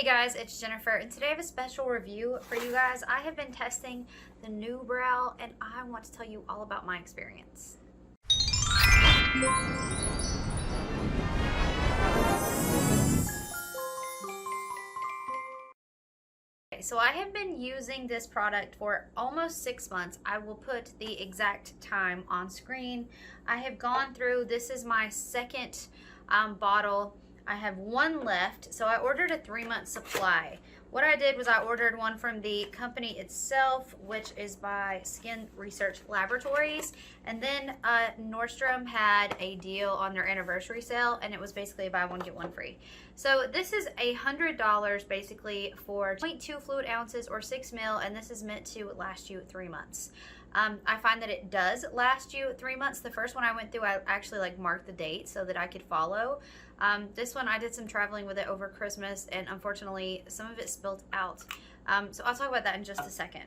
Hey guys, it's Jennifer, and today I have a special review for you guys. I have been testing the NeuBrow, and I want to tell you all about my experience. Okay, so I have been using this product for almost 6 months. I will put the exact time on screen. I have gone through, this is my second bottle. I have one left, so I ordered a 3-month supply. What I did was I ordered one from the company itself, which is by Skin Research Laboratories, and then Nordstrom had a deal on their anniversary sale, and it was basically buy one get one free. So this is $100 basically for 0.2 fluid ounces or 6 mil, and this is meant to last you 3 months. I find that it does last you 3 months. The first one I went through, I actually marked the date so that I could follow. This one I did some traveling with it over Christmas, and unfortunately some of it spilled out. So I'll talk about that in just a second.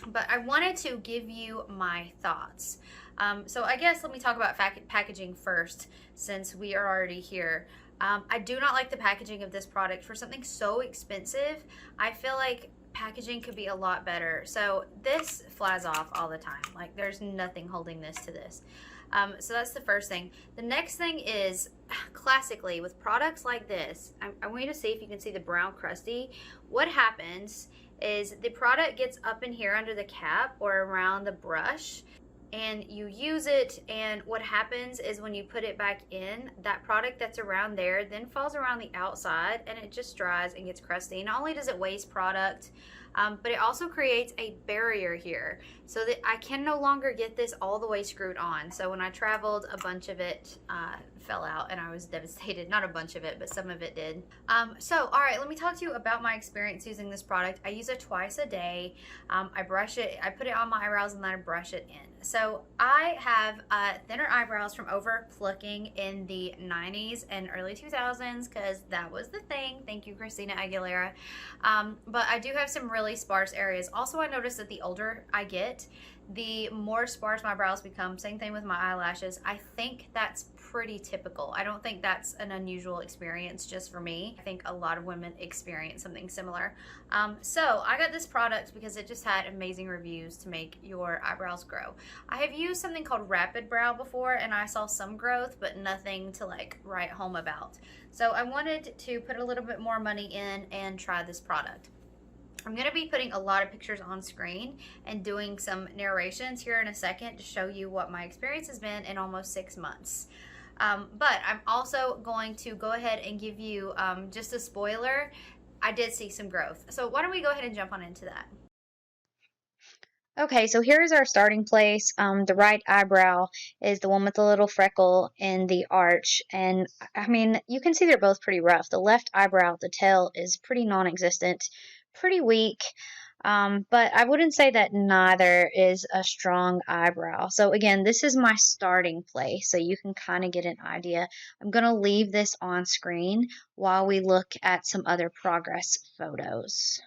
But I wanted to give you my thoughts. So I guess let me talk about packaging first, since we are already here. I do not like the packaging of this product. For something so expensive, I feel like packaging could be a lot better. So this flies off all the time. Like, there's nothing holding this to this. So that's the first thing. The next thing is, classically with products like this, I want you to see if you can see the brown crusty. What happens is the product gets up in here under the cap or around the brush, and you use it, and what happens is when you put it back in, that product that's around there then falls around the outside, and it just dries and gets crusty. Not only does it waste product, but it also creates a barrier here so that I can no longer get this all the way screwed on. So when I traveled, a bunch of it fell out and I was devastated. Not a bunch of it, but some of it did. So all right, let me talk to you about my experience using this product. I use it twice a day. I brush it, I put it on my eyebrows, and then I brush it in. So I have thinner eyebrows from over plucking in the 90s and early 2000s, because that was the thing. Thank you, Christina Aguilera. But I do have some really sparse areas. Also, I noticed that the older I get, the more sparse my brows become. Same thing with my eyelashes. I think that's pretty typical. I don't think that's an unusual experience just for me. I think a lot of women experience something similar. So I got this product because it just had amazing reviews to make your eyebrows grow. I have used something called Rapid Brow before, and I saw some growth, but nothing to write home about. So I wanted to put a little bit more money in and try this product. I'm going to be putting a lot of pictures on screen and doing some narrations here in a second to show you what my experience has been in almost 6 months. But I'm also going to go ahead and give you just a spoiler. I did see some growth. So why don't we go ahead and jump on into that. Okay, so here's our starting place. The right eyebrow is the one with the little freckle in the arch. And I mean, you can see they're both pretty rough. The left eyebrow, the tail, is pretty non-existent, pretty weak. But I wouldn't say that neither is a strong eyebrow. So again, this is my starting place, so you can kind of get an idea. I'm going to leave this on screen while we look at some other progress photos.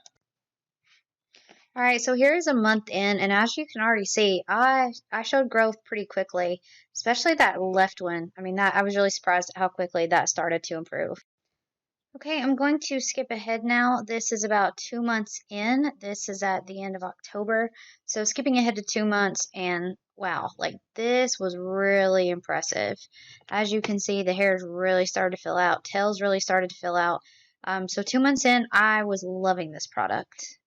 All right, so here is a month in, and as you can already see, I showed growth pretty quickly, especially that left one. I mean, I was really surprised at how quickly that started to improve. Okay, I'm going to skip ahead now. This is about 2 months in. This is at the end of October. So skipping ahead to 2 months, and wow, this was really impressive. As you can see, the hairs really started to fill out. Tails really started to fill out. So 2 months in, I was loving this product.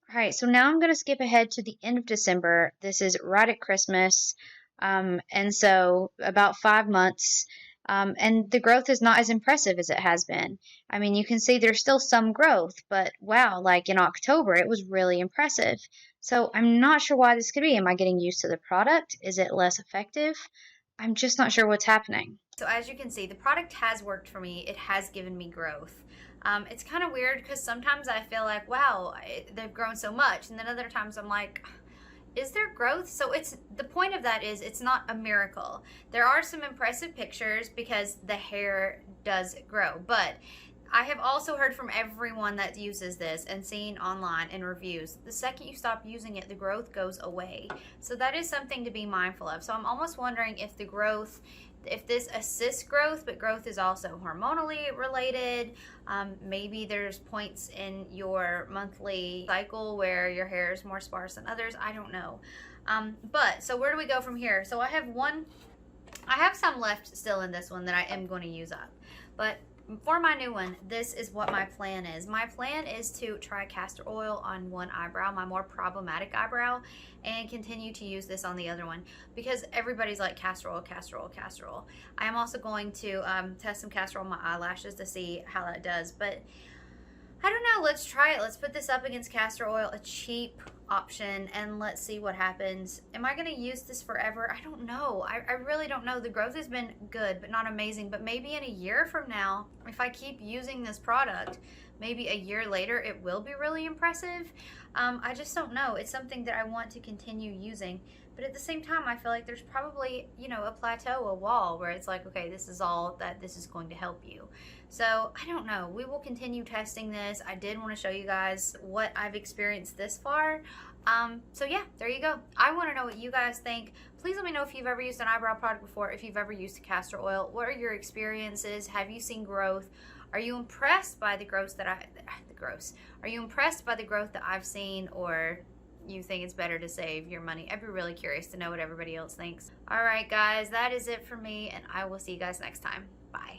All right, so now I'm going to skip ahead to the end of December. This is right at Christmas, and so about 5 months, and the growth is not as impressive as it has been. I mean, you can see there's still some growth, but wow, in October, it was really impressive. So I'm not sure why this could be. Am I getting used to the product? Is it less effective? I'm just not sure what's happening. So as you can see, the product has worked for me. It has given me growth. It's kind of weird because sometimes I feel like, wow, they've grown so much. And then other times I'm like, is there growth? So the point of that is it's not a miracle. There are some impressive pictures because the hair does grow. But I have also heard from everyone that uses this and seen online in reviews, the second you stop using it, the growth goes away. So that is something to be mindful of. So I'm almost wondering if the growth if this assists growth, but growth is also hormonally related. Maybe there's points in your monthly cycle where your hair is more sparse than others. I don't know. But so where do we go from here? So I have some left still in this one that I am going to use up. But for my new one, this is what my plan is. My plan is to try castor oil on one eyebrow, my more problematic eyebrow, and continue to use this on the other one because everybody's like castor oil, castor oil, castor oil. I am also going to test some castor oil on my eyelashes to see how that does. But I don't know, let's try it. Let's put this up against castor oil, a cheap option, and let's see what happens. Am I gonna use this forever? I don't know. I really don't know. The growth has been good, but not amazing. But maybe in a year from now, if I keep using this product, maybe a year later, it will be really impressive. I just don't know. It's something that I want to continue using. But at the same time, I feel like there's probably, you know, a plateau, a wall where it's like, okay, this is all that this is going to help you. So I don't know. We will continue testing this. I did want to show you guys what I've experienced this far. So yeah, there you go. I want to know what you guys think. Please let me know if you've ever used an eyebrow product before, if you've ever used castor oil. What are your experiences? Have you seen growth? Are you impressed by the growth that Are you impressed by the growth that I've seen, or you think it's better to save your money? I'd be really curious to know what everybody else thinks. All right, guys, that is it for me, and I will see you guys next time. Bye.